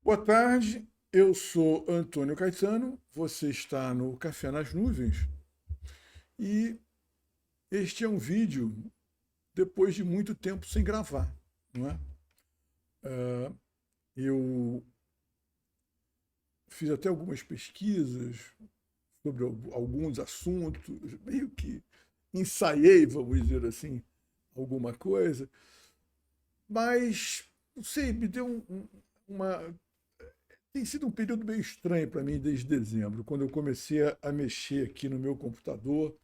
Boa tarde, eu sou Antônio Caetano, você está no Café nas Nuvens e este é um vídeo depois de muito tempo sem gravar, não é? Ah, eu fiz até algumas pesquisas sobre alguns assuntos, meio que ensaiei, vamos dizer assim, alguma coisa, mas, não sei, me deu uma. Tem sido um período meio estranho para mim desde dezembro, quando eu comecei a mexer aqui no meu computador,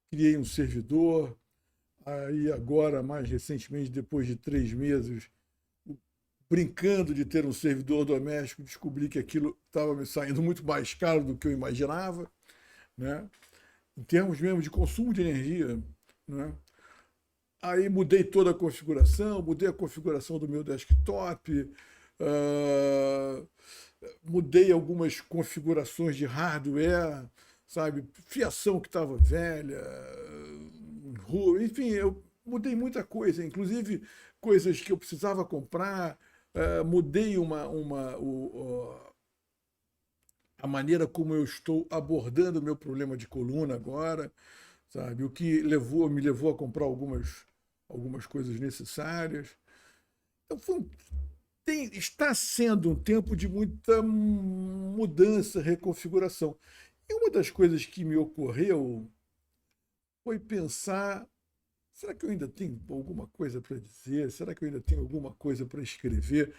criei um servidor, aí agora, mais recentemente, depois de 3 meses, brincando de ter um servidor doméstico, descobri que aquilo estava me saindo muito mais caro do que eu imaginava, né? Em termos mesmo de consumo de energia, né? Aí mudei toda a configuração, mudei a configuração do meu desktop, uh, mudei algumas configurações de hardware, sabe? Fiação que estava velha, enfim, eu mudei muita coisa, inclusive coisas que eu precisava comprar, mudei a maneira como eu estou abordando o meu problema de coluna agora, sabe? O que me levou a comprar algumas coisas necessárias. Então está sendo um tempo de muita mudança, reconfiguração. E uma das coisas que me ocorreu foi pensar: será que eu ainda tenho alguma coisa para dizer? Será que eu ainda tenho alguma coisa para escrever?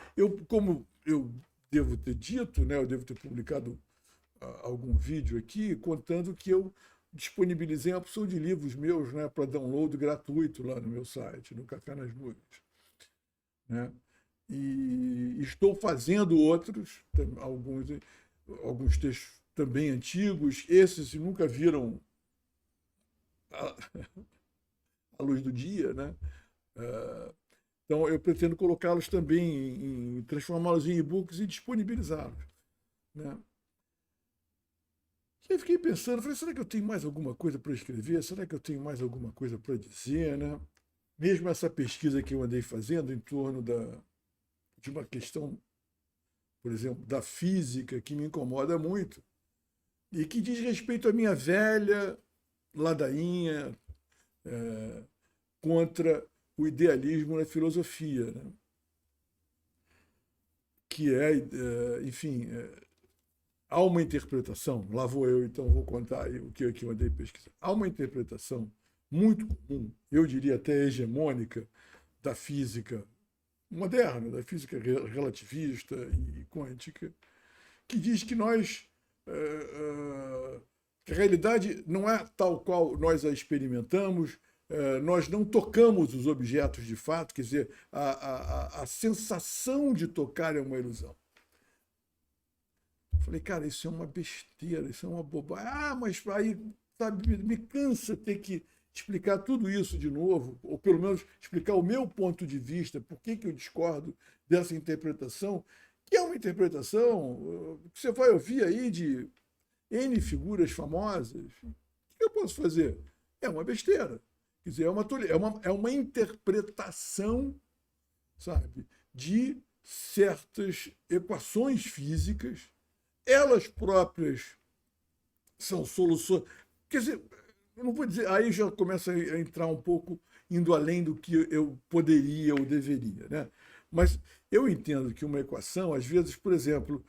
Como eu devo ter dito, né, eu devo ter publicado algum vídeo aqui contando que eu disponibilizei uma opção de livros meus, né, para download gratuito lá no meu site, no Café nas Nuvens, né? E estou fazendo outros, alguns textos também antigos, esses nunca viram a, a luz do dia, né? Então eu pretendo colocá-los também, transformá-los em e-books e disponibilizá-los, né? E aí fiquei pensando, falei, será que eu tenho mais alguma coisa para escrever? Será que eu tenho mais alguma coisa para dizer, né? Mesmo essa pesquisa que eu andei fazendo em torno de uma questão, por exemplo, da física, que me incomoda muito, e que diz respeito à minha velha ladainha é, contra o idealismo na filosofia, né? Que enfim, há uma interpretação, lá vou eu, então vou contar aí o que eu andei pesquisando. Há uma interpretação muito comum, eu diria até hegemônica, da física moderna, da física relativista e quântica, que diz que que a realidade não é tal qual nós a experimentamos, nós não tocamos os objetos de fato, quer dizer, a sensação de tocar é uma ilusão. Falei, cara, isso é uma besteira, isso é uma bobagem. Ah, mas aí, sabe, me cansa ter que explicar tudo isso de novo, ou pelo menos explicar o meu ponto de vista, por que eu discordo dessa interpretação, que é uma interpretação que você vai ouvir aí de N figuras famosas. O que eu posso fazer? É uma besteira. Quer dizer, é uma interpretação, sabe, de certas equações físicas, elas próprias são soluções. Quer dizer, eu não vou dizer, aí já começa a entrar um pouco indo além do que eu poderia ou deveria, né? Mas eu entendo que uma equação, às vezes, por exemplo,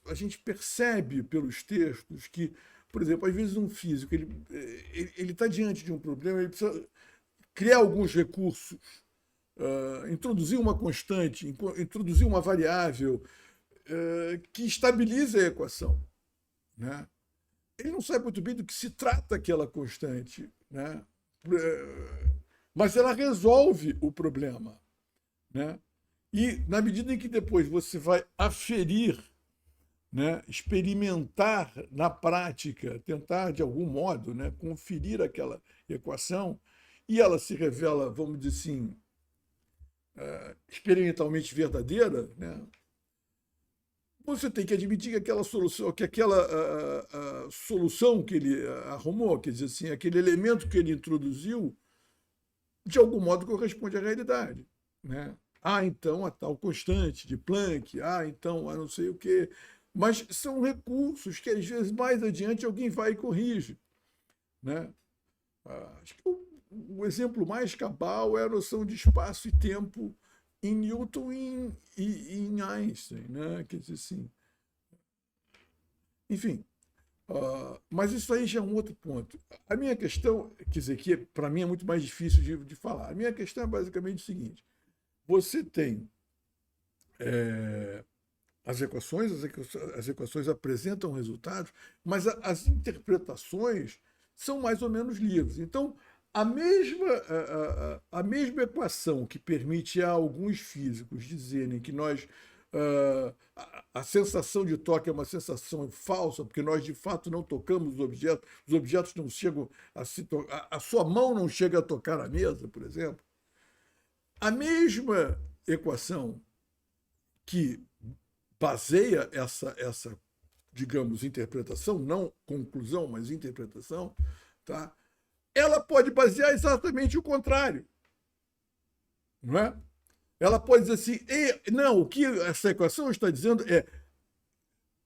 a gente percebe pelos textos que, por exemplo, às vezes um físico ele está diante de um problema, ele precisa criar alguns recursos, introduzir uma constante, introduzir uma variável que estabiliza a equação, né? Ele não sabe muito bem do que se trata aquela constante, né? Mas ela resolve o problema, né? E na medida em que depois você vai aferir, né, experimentar na prática, tentar de algum modo, né, conferir aquela equação, e ela se revela, vamos dizer assim, experimentalmente verdadeira, né, você tem que admitir que aquela solução que ele arrumou, quer dizer assim, aquele elemento que ele introduziu, de algum modo corresponde à realidade, né? então a tal constante de Planck, então a não sei o quê. Mas são recursos que, às vezes, mais adiante alguém vai e corrige, né? Acho que o exemplo mais cabal é a noção de espaço e tempo em Newton e em Einstein, né? Quer dizer assim, enfim, mas isso aí já é um outro ponto. A minha questão, quer dizer, que para mim é muito mais difícil de falar. A minha questão é basicamente o seguinte: você tem as equações apresentam resultados, mas as interpretações são mais ou menos livres. Então, a mesma equação que permite a alguns físicos dizerem que a sensação de toque é uma sensação falsa, porque nós de fato não tocamos os objetos não chegam a se tocar, a sua mão não chega a tocar a mesa, por exemplo. A mesma equação que baseia essa, digamos, interpretação, não conclusão, mas interpretação, tá? Ela pode basear exatamente o contrário. Não é? Ela pode dizer assim, não, o que essa equação está dizendo é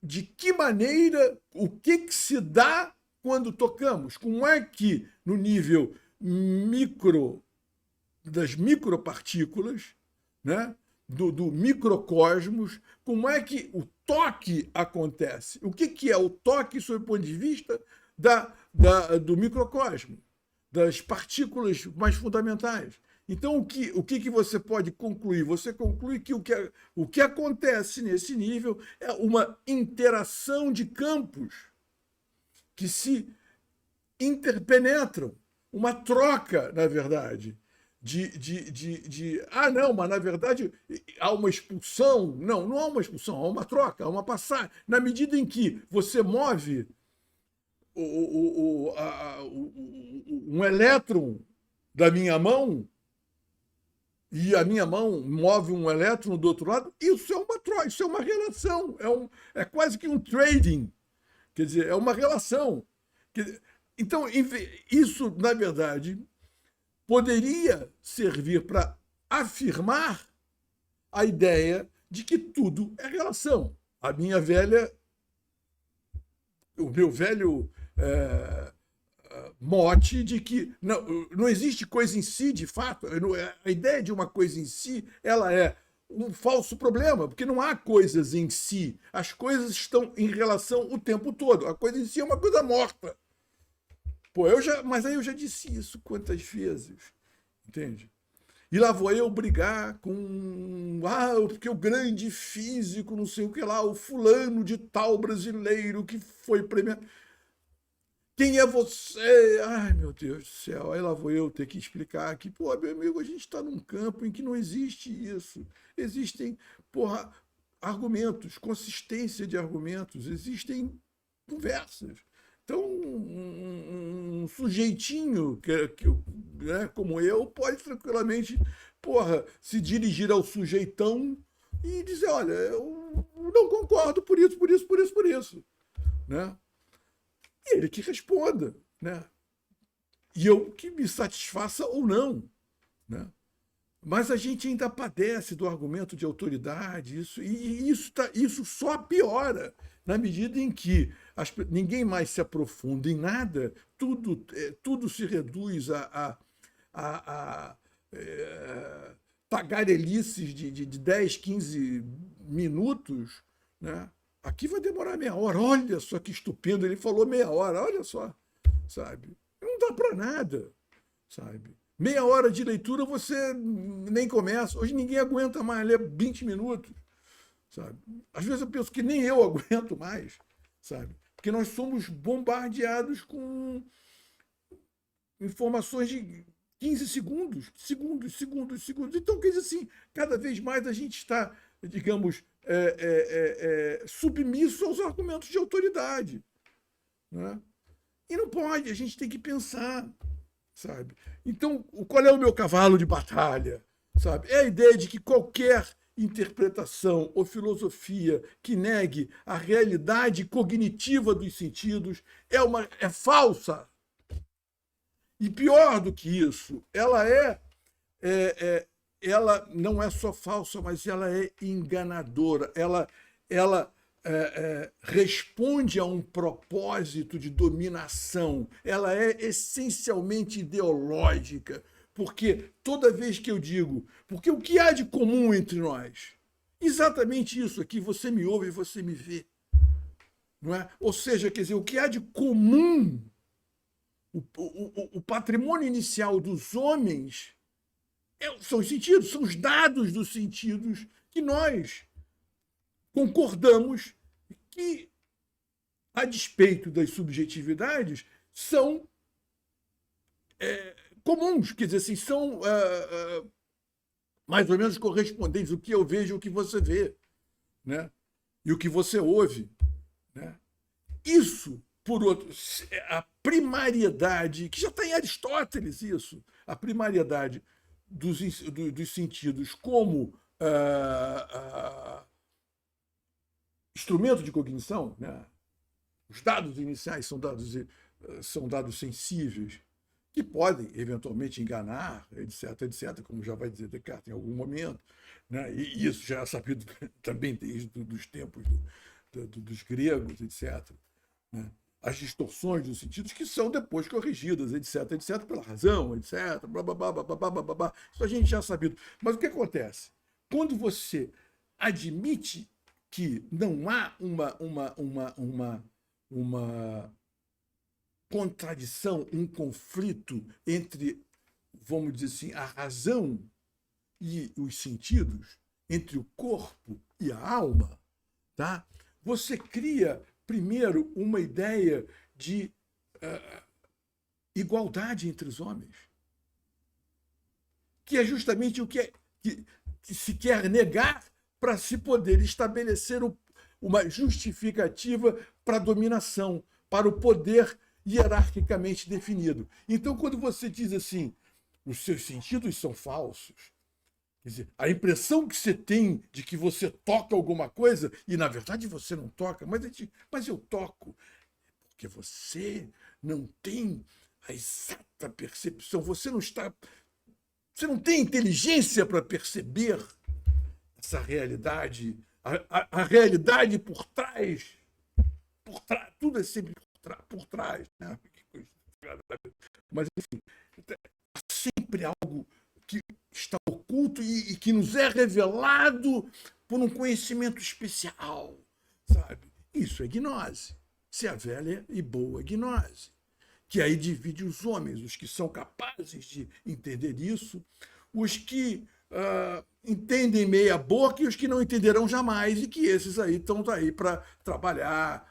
de que maneira, o que se dá quando tocamos, como é que no nível das micropartículas, né? do microcosmos, como é que o toque acontece. O que é o toque sob o ponto de vista do microcosmo, das partículas mais fundamentais. Então, o que você pode concluir? Você conclui que o que acontece nesse nível é uma interação de campos que se interpenetram, uma troca, na verdade, não, mas na verdade há uma expulsão. Não há uma expulsão, há uma troca, há uma passagem. Na medida em que você move um elétron da minha mão e a minha mão move um elétron do outro lado, isso é uma troca, isso é uma relação, é quase que um trading, quer dizer, é uma relação. Então, isso, na verdade, poderia servir para afirmar a ideia de que tudo é relação. O meu velho mote de que não existe coisa em si, de fato. A ideia de uma coisa em si, ela é um falso problema, porque não há coisas em si. As coisas estão em relação o tempo todo. A coisa em si é uma coisa morta. Mas aí eu já disse isso quantas vezes, entende? E lá vou eu brigar com porque o grande físico, não sei o que lá, o fulano de tal brasileiro que foi premiado. Quem é você? Ai, meu Deus do céu. Aí lá vou eu ter que explicar que, meu amigo, a gente está num campo em que não existe isso. Existem, argumentos, consistência de argumentos, existem conversas. Então, um sujeitinho como eu pode tranquilamente se dirigir ao sujeitão e dizer, olha, eu não concordo por isso, por isso, por isso, por isso. Né? E ele que responda. Né? E eu que me satisfaça ou não. Né? Mas a gente ainda padece do argumento de autoridade, isso só piora na medida em que ninguém mais se aprofunda em nada, tudo se reduz a tagarelices de 10, 15 minutos. Né? Aqui vai demorar meia hora, olha só que estupendo, ele falou meia hora, olha só, sabe? Não dá para nada, sabe? Meia hora de leitura você nem começa. Hoje ninguém aguenta mais ler 20 minutos. Sabe? Às vezes eu penso que nem eu aguento mais. Sabe? Porque nós somos bombardeados com informações de 15 segundos. Segundos. Então, quer dizer assim, cada vez mais a gente está, digamos, submisso aos argumentos de autoridade. Né? E não pode, a gente tem que pensar. Sabe? Então, qual é o meu cavalo de batalha? Sabe? É a ideia de que qualquer interpretação ou filosofia que negue a realidade cognitiva dos sentidos é falsa. E pior do que isso, ela é ela não é só falsa, mas ela é enganadora. Ela responde a um propósito de dominação. Ela é essencialmente ideológica, porque toda vez que eu digo, porque o que há de comum entre nós? Exatamente isso aqui, você me ouve e você me vê. Não é? Ou seja, quer dizer, o que há de comum, o patrimônio inicial dos homens são os sentidos, são os dados dos sentidos que nós concordamos que, a despeito das subjetividades, são comuns, quer dizer assim, são mais ou menos correspondentes, o que eu vejo e o que você vê, né? E o que você ouve. Né? Isso, por outro, a primariedade, que já está em Aristóteles isso, a primariedade dos sentidos como instrumento de cognição, né? Os dados iniciais são dados sensíveis, que podem eventualmente enganar, etc., etc., como já vai dizer Descartes em algum momento. Né? E isso já é sabido também desde os tempos dos gregos, etc. Né? As distorções dos sentidos que são depois corrigidas, etc., etc., pela razão, etc., blá, blá, blá, blá, blá, blá, blá, blá. Isso a gente já sabido. Mas o que acontece? Quando você admite que não há uma contradição, um conflito entre, vamos dizer assim, a razão e os sentidos, entre o corpo e a alma, tá? Você cria, primeiro, uma ideia de igualdade entre os homens, que é justamente o que se quer negar para se poder estabelecer uma justificativa para a dominação, para o poder hierarquicamente definido. Então, quando você diz assim, os seus sentidos são falsos, quer dizer, a impressão que você tem de que você toca alguma coisa, e na verdade você não toca, mas eu toco, porque você não tem a exata percepção, você não tem inteligência para perceber essa realidade, a realidade por trás, tudo é sempre por trás, né? Mas enfim, há sempre algo que está oculto e que nos é revelado por um conhecimento especial, sabe? Isso é gnose. Isso é a velha e boa gnose, que aí divide os homens, os que são capazes de entender isso, os que entendem meia boca e os que não entenderão jamais, e que esses aí estão aí para trabalhar,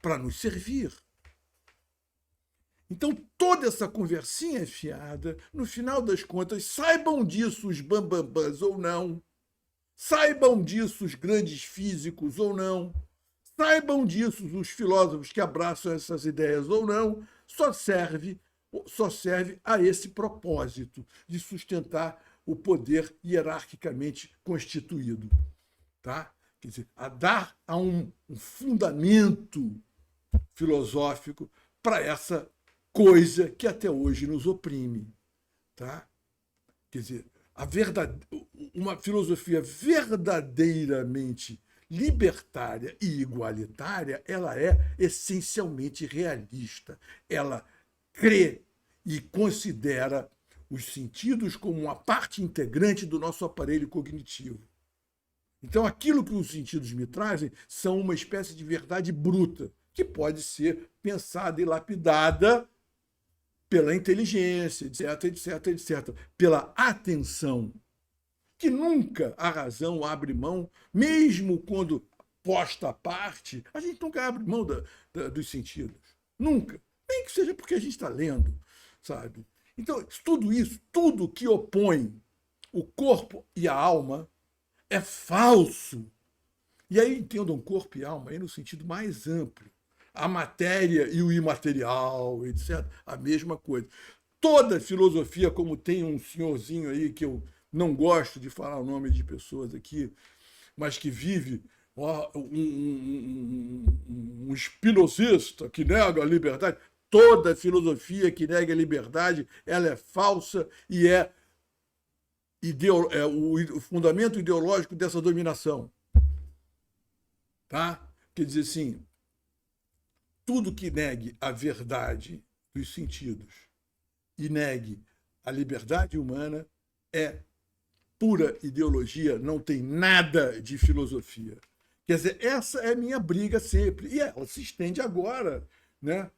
para nos servir. Então, toda essa conversinha fiada, no final das contas, saibam disso os bambambãs ou não, saibam disso os grandes físicos ou não, saibam disso os filósofos que abraçam essas ideias ou não, só serve a esse propósito de sustentar o poder hierarquicamente constituído. Tá? Quer dizer, a dar a um fundamento filosófico para essa coisa que até hoje nos oprime. Tá? Quer dizer, uma filosofia verdadeiramente libertária e igualitária, ela é essencialmente realista. Ela crê e considera os sentidos como uma parte integrante do nosso aparelho cognitivo. Então, aquilo que os sentidos me trazem são uma espécie de verdade bruta, que pode ser pensada e lapidada pela inteligência, etc., etc., etc., pela atenção, que nunca a razão abre mão, mesmo quando posta à parte, a gente nunca abre mão dos sentidos. Nunca. Nem que seja porque a gente está lendo, sabe? Então, tudo isso, tudo que opõe o corpo e a alma é falso. E aí entendam corpo e alma aí no sentido mais amplo. A matéria e o imaterial, etc. A mesma coisa. Toda filosofia, como tem um senhorzinho aí que eu não gosto de falar o nome de pessoas aqui, mas que vive um espinosista que nega a liberdade. Toda filosofia que nega a liberdade, ela é falsa e é o fundamento ideológico dessa dominação. Tá? Quer dizer assim, tudo que negue a verdade dos sentidos e negue a liberdade humana é pura ideologia, não tem nada de filosofia. Quer dizer, essa é a minha briga sempre. E ela se estende agora, né?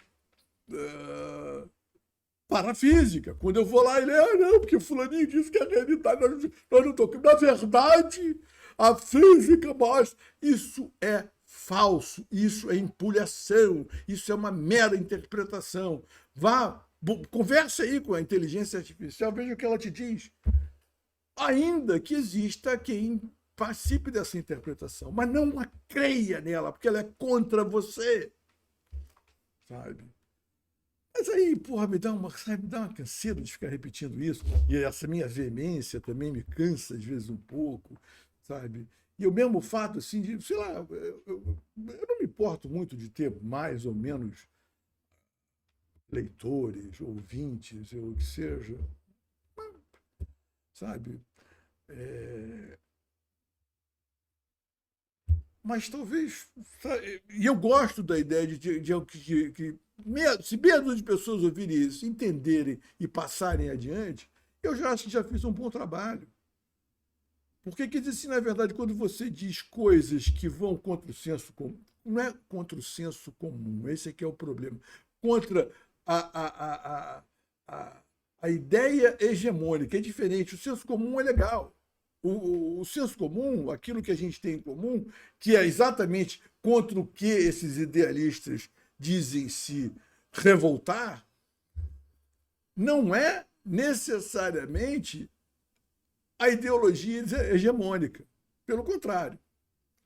Para a física. Quando eu vou lá, ele não, porque o fulaninho disse que a realidade, nós não tocamos. Na verdade, a física mostra. Isso é falso, isso é empulhação, isso é uma mera interpretação. Converse aí com a inteligência artificial, veja o que ela te diz. Ainda que exista quem participe dessa interpretação, mas não a creia nela, porque ela é contra você. Sabe? Mas aí, porra, me dá uma canseira de ficar repetindo isso. E essa minha veemência também me cansa, às vezes, um pouco, sabe? E o mesmo fato, assim, de, sei lá, eu não me importo muito de ter mais ou menos leitores, ouvintes, ou o que seja, sabe? Mas talvez. E eu gosto da ideia que se medo de pessoas ouvirem isso, entenderem e passarem adiante, eu já acho que já fiz um bom trabalho. Porque, quer dizer, assim, na verdade, quando você diz coisas que vão contra o senso comum, não é contra o senso comum, esse aqui é o problema, contra a ideia hegemônica, é diferente. O senso comum é legal. O senso comum, aquilo que a gente tem em comum, que é exatamente contra o que esses idealistas dizem se revoltar, não é necessariamente a ideologia hegemônica. Pelo contrário.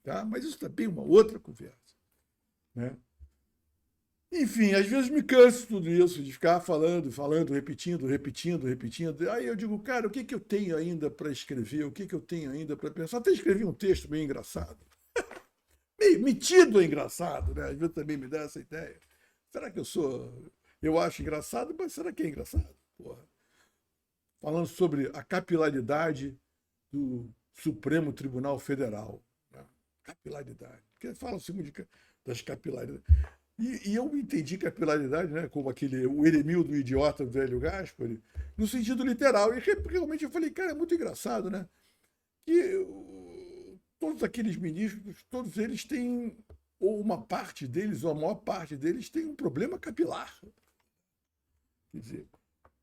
Tá? Mas isso também é uma outra conversa. Né? Enfim, às vezes me canso de tudo isso, de ficar falando, repetindo. Aí eu digo, cara, o que, que eu tenho ainda para escrever? O que, que eu tenho ainda para pensar? Até escrevi um texto meio engraçado. Meio metido engraçado, né? Às vezes também me dá essa ideia. Será que eu acho engraçado, mas será que é engraçado? Porra. Falando sobre a capilaridade do Supremo Tribunal Federal. Né? Capilaridade. Porque fala-se muito das capilaridades. E eu entendi capilaridade, né, como o Eremildo idiota do velho Gaspari, no sentido literal. E realmente eu falei, cara, é muito engraçado, né? Que todos aqueles ministros, todos eles têm, ou uma parte deles, ou a maior parte deles, tem um problema capilar. Quer dizer,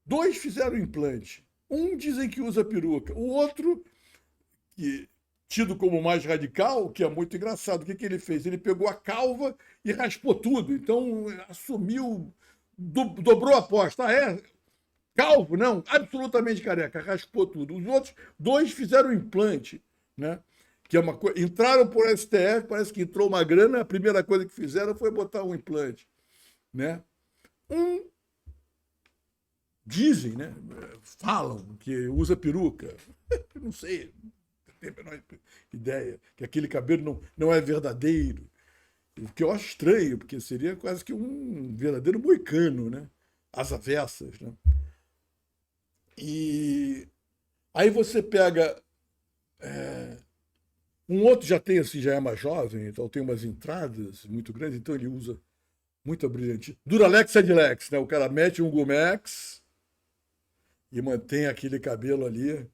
2 fizeram implante. Um dizem que usa peruca. O outro, que tido como mais radical, que é muito engraçado. O que ele fez? Ele pegou a calva e raspou tudo. Então, assumiu, dobrou a aposta. Calvo? Não, absolutamente careca, raspou tudo. Os outros 2 fizeram implante, né? Que é uma coisa. Entraram por STF, parece que entrou uma grana, a primeira coisa que fizeram foi botar um implante, né? Dizem, né? Falam que usa peruca. Não sei, tem a menor ideia, que aquele cabelo não é verdadeiro. O que eu acho estranho, porque seria quase que um verdadeiro moicano, né? As avessas, né? E aí você pega. Um outro já tem assim, já é mais jovem, então tem umas entradas muito grandes, então ele usa muita brilhante. Duralex Edilex, né? O cara mete um Gumex e mantém aquele cabelo ali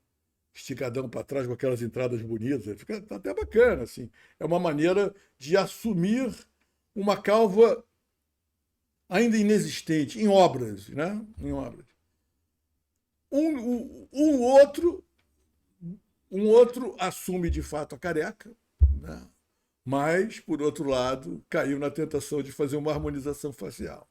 esticadão para trás com aquelas entradas bonitas. Fica tá até bacana, assim. É uma maneira de assumir uma calva ainda inexistente, em obras, né? Em obras. Um outro assume de fato a careca, né? Mas, por outro lado, caiu na tentação de fazer uma harmonização facial.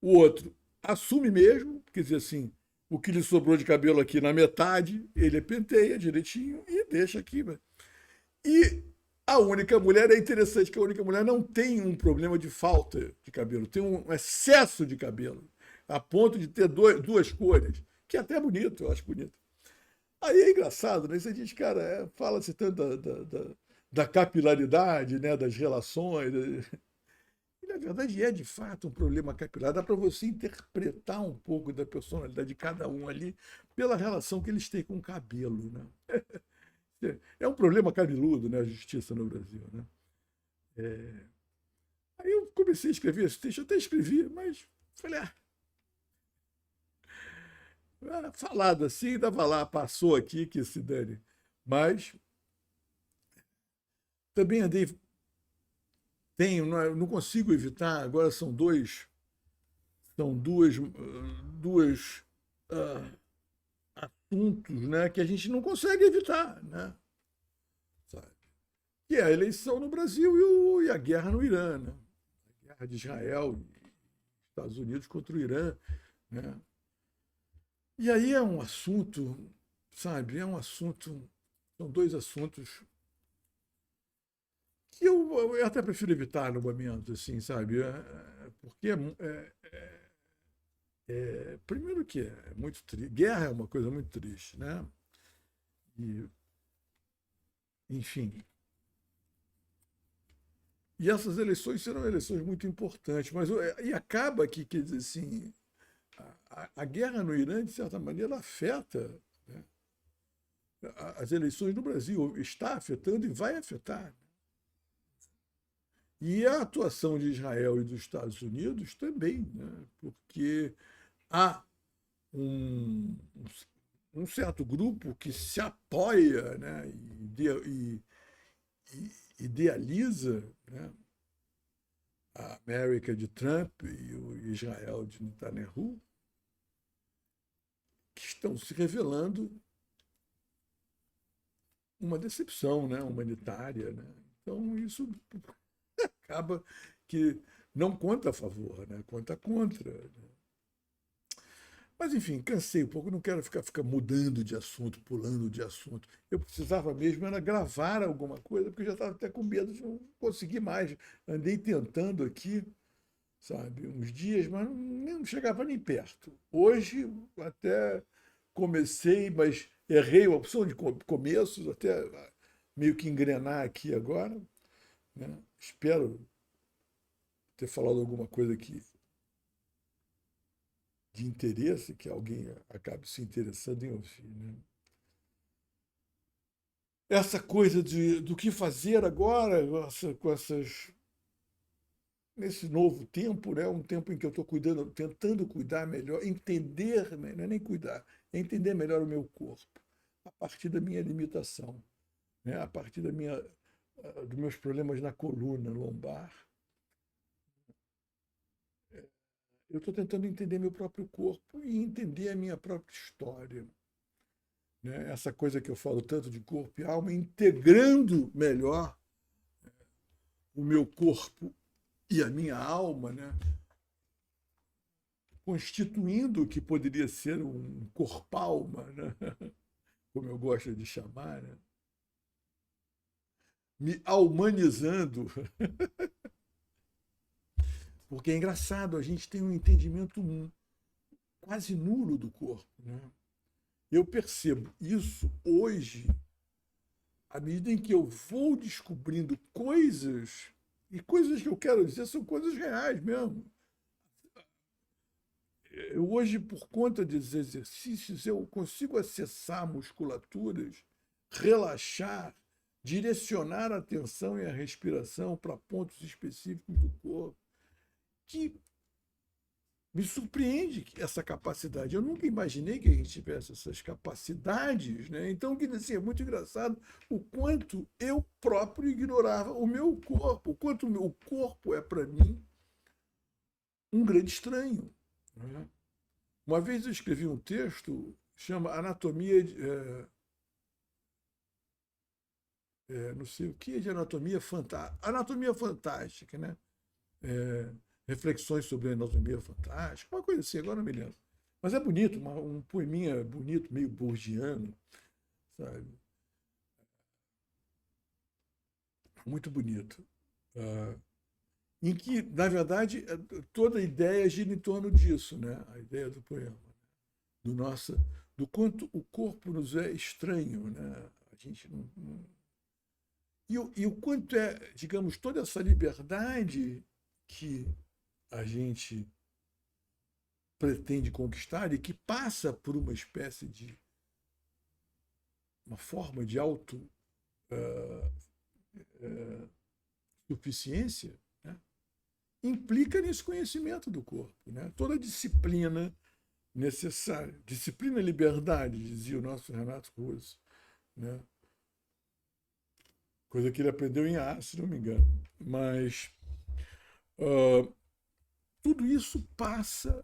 O outro assume mesmo, quer dizer assim, o que lhe sobrou de cabelo aqui na metade, ele penteia direitinho e deixa aqui. E a única mulher, é interessante que a única mulher não tem um problema de falta de cabelo, tem um excesso de cabelo, a ponto de ter 2 cores, que é até bonito, eu acho bonito. Aí é engraçado, né? Você diz, cara, fala-se tanto da capilaridade, né? Das relações. na verdade, é de fato um problema capilar. Dá para você interpretar um pouco da personalidade de cada um ali pela relação que eles têm com o cabelo, né? É um problema cabeludo, né, a justiça no Brasil, né? Aí eu comecei a escrever esse texto, até escrevi, mas falei, falado assim, estava lá, passou aqui, que se dane. Mas também andei, tenho, não consigo evitar, agora são duas ah, assuntos, né, que a gente não consegue evitar, né? Sabe? Que é a eleição no Brasil e a guerra no Irã, né? A guerra de Israel e Estados Unidos contra o Irã, né? E aí é um assunto, sabe, são dois assuntos que eu até prefiro evitar no momento, assim, sabe? Porque primeiro que é muito triste, guerra é uma coisa muito triste, né? E, enfim, e essas eleições serão eleições muito importantes, mas e acaba que, quer dizer assim, a guerra no Irã, de certa maneira, afeta, né, as eleições no Brasil, está afetando e vai afetar. E a atuação de Israel e dos Estados Unidos também, né, porque há um, um certo grupo que se apoia, né, e idealiza, né, a América de Trump e o Israel de Netanyahu, que estão se revelando uma decepção, né, humanitária. Né? Então, isso acaba que não conta a favor, né? Conta contra. Né? Mas, enfim, cansei um pouco, não quero ficar mudando de assunto, pulando de assunto. Eu precisava mesmo era gravar alguma coisa, porque eu já estava até com medo de não conseguir mais. Andei tentando aqui, sabe, uns dias, mas não chegava nem perto. Hoje até comecei, mas errei a opção de começos, até meio que engrenar aqui agora. Né? Espero ter falado alguma coisa aqui de interesse, que alguém acabe se interessando em ouvir. Né? Essa coisa do que fazer agora, com essas nesse novo tempo, né, um tempo em que eu estou cuidando, tentando cuidar melhor, entender, não é nem cuidar, é entender melhor o meu corpo, a partir da minha limitação, né, a partir dos meus problemas na coluna lombar. Eu estou tentando entender meu próprio corpo e entender a minha própria história. Né? Essa coisa que eu falo tanto de corpo e alma, integrando melhor o meu corpo e a minha alma, né? Constituindo o que poderia ser um corpalma, né? Como eu gosto de chamar, né? Me humanizando. Porque é engraçado, a gente tem um entendimento quase nulo do corpo. Né? Eu percebo isso hoje, à medida em que eu vou descobrindo coisas, e coisas que eu quero dizer são coisas reais mesmo. Eu hoje, por conta desses exercícios, eu consigo acessar musculaturas, relaxar, direcionar a atenção e a respiração para pontos específicos do corpo, que me surpreende essa capacidade. Eu nunca imaginei que a gente tivesse essas capacidades. Né? Então, assim, é muito engraçado o quanto eu próprio ignorava o meu corpo, o quanto o meu corpo é, para mim, um grande estranho. Né? Uma vez eu escrevi um texto, chama Anatomia, não sei o que, de anatomia fantástica. Anatomia fantástica, né? Reflexões sobre a anatomia fantástica, uma coisa assim, agora não me lembro. Mas é bonito, um poeminha bonito, meio borgiano, sabe? Muito bonito. Em que, na verdade, toda a ideia gira em torno disso, né? A ideia do poema. Do nosso, do quanto o corpo nos é estranho, né? A gente e o quanto é, digamos, toda essa liberdade que a gente pretende conquistar e que passa por uma espécie de uma forma de autossuficiência, né? Implica nesse conhecimento do corpo, né? Toda a disciplina necessária. Disciplina e liberdade, dizia o nosso Renato Russo, né? Coisa que ele aprendeu em A, se não me engano. Mas tudo isso passa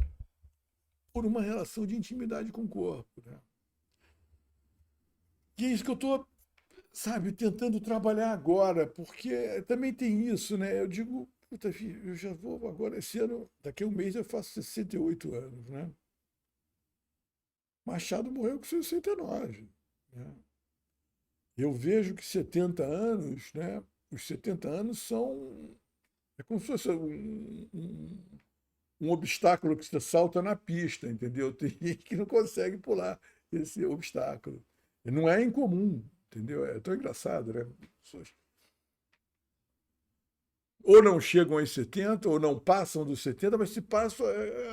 por uma relação de intimidade com o corpo, né? E é isso que eu estou, sabe, tentando trabalhar agora, porque também tem isso, né? Eu digo, puta, filho, eu já vou agora, esse ano, daqui a um mês eu faço 68 anos, né? Machado morreu com 69, né? Eu vejo que 70 anos, né? Os 70 anos são. É como se fosse um obstáculo que você salta na pista, entendeu? Tem gente que não consegue pular esse obstáculo. E não é incomum, entendeu? É tão engraçado, né? Pessoas ou não chegam aos 70, ou não passam dos 70, mas se passam,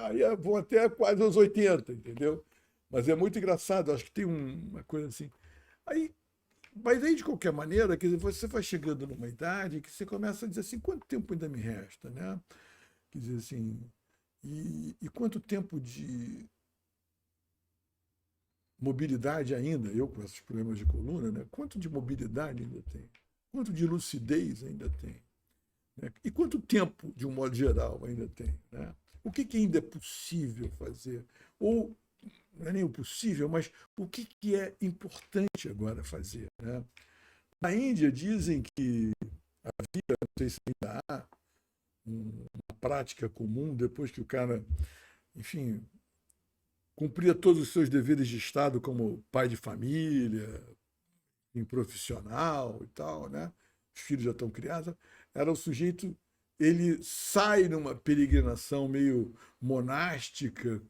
aí vão até quase aos 80, entendeu? Mas é muito engraçado, acho que tem uma coisa assim. Aí, mas aí, de qualquer maneira, quer dizer, você vai chegando numa idade que você começa a dizer assim, quanto tempo ainda me resta, né? Quer dizer assim, e quanto tempo de mobilidade ainda, eu com esses problemas de coluna, né? Quanto de mobilidade ainda tem? Quanto de lucidez ainda tem? Né? E quanto tempo, de um modo geral, ainda tem? Né? O que ainda é possível fazer? Ou, não é nem o possível, mas o que é importante agora fazer? Né? Na Índia dizem que havia, não sei se ainda há, uma prática comum depois que o cara, enfim, cumpria todos os seus deveres de Estado como pai de família, profissional e tal, né? Os filhos já estão criados. Era o sujeito, ele sai numa peregrinação meio monástica,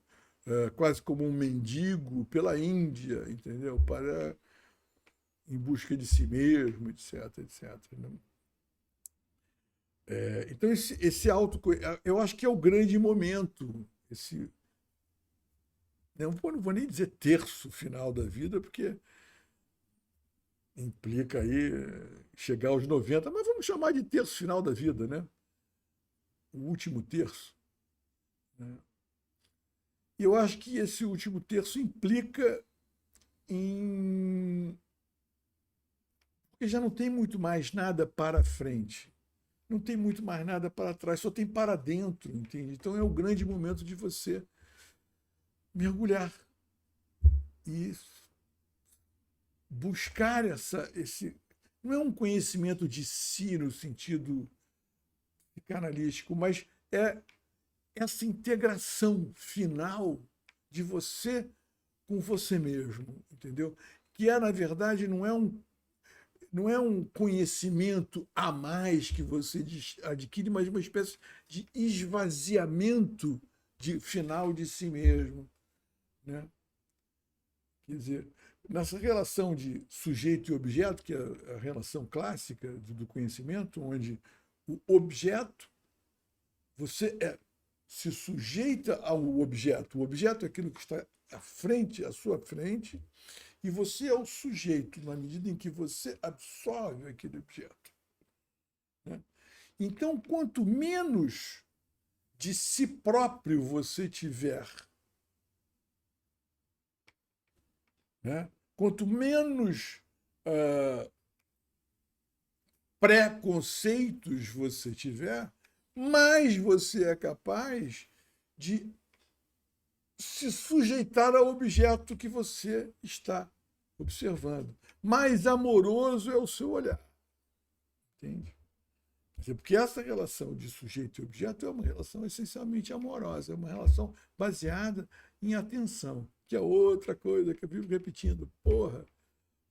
quase como um mendigo pela Índia, entendeu? Para em busca de si mesmo, etc, etc. Né? Então esse auto, eu acho que é o grande momento, esse não vou nem dizer terço final da vida, porque implica aí chegar aos 90, mas vamos chamar de terço final da vida, né? O último terço. Né? E eu acho que esse último terço implica em. Porque já não tem muito mais nada para frente, não tem muito mais nada para trás, só tem para dentro, entende? Então é o grande momento de você mergulhar e buscar esse. Não é um conhecimento de si no sentido psicanalítico, mas é essa integração final de você com você mesmo, entendeu? Que na verdade, não é um conhecimento a mais que você adquire, mas uma espécie de esvaziamento final de si mesmo, né? Quer dizer, nessa relação de sujeito e objeto, que é a relação clássica do conhecimento, onde o objeto, você se sujeita ao objeto. O objeto é aquilo que está à frente, à sua frente, e você é o sujeito na medida em que você absorve aquele objeto. Né? Então, quanto menos de si próprio você tiver, né? Quanto menos preconceitos você tiver, mais você é capaz de se sujeitar ao objeto que você está observando. Mais amoroso é o seu olhar. Entende? Porque essa relação de sujeito e objeto é uma relação essencialmente amorosa, é uma relação baseada em atenção, que é outra coisa que eu vivo repetindo. Porra,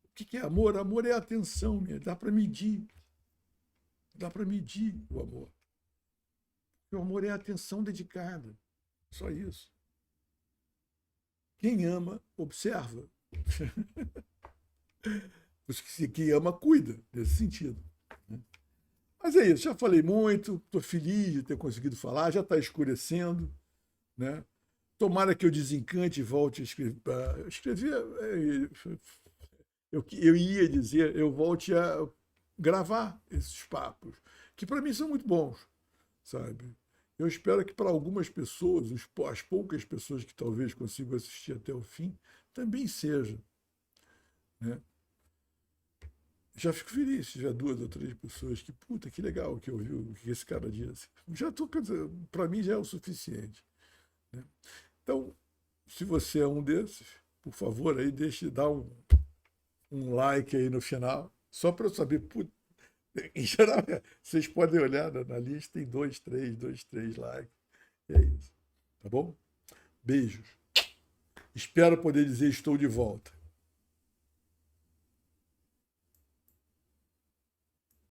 o que é amor? Amor é atenção, né? Dá para medir. Dá para medir o amor. O amor é atenção dedicada. Só isso. Quem ama, observa. Quem ama, cuida, nesse sentido. Mas é isso, já falei muito, estou feliz de ter conseguido falar, já está escurecendo, né? Tomara que eu desencante e volte a escrever. Eu ia dizer, eu volte a gravar esses papos, que para mim são muito bons, sabe? Eu espero que para algumas pessoas, as poucas pessoas que talvez consigam assistir até o fim, também seja, né? Já fico feliz se tiver 2 ou 3 pessoas que, puta, que legal que ouviu o que esse cara disse. Já estou, para mim já é o suficiente, né? Então, se você é um desses, por favor, aí deixe dar um like aí no final, só para eu saber. Em geral, vocês podem olhar na lista, tem 2, 3 likes. É isso. Tá bom? Beijos. Espero poder dizer estou de volta.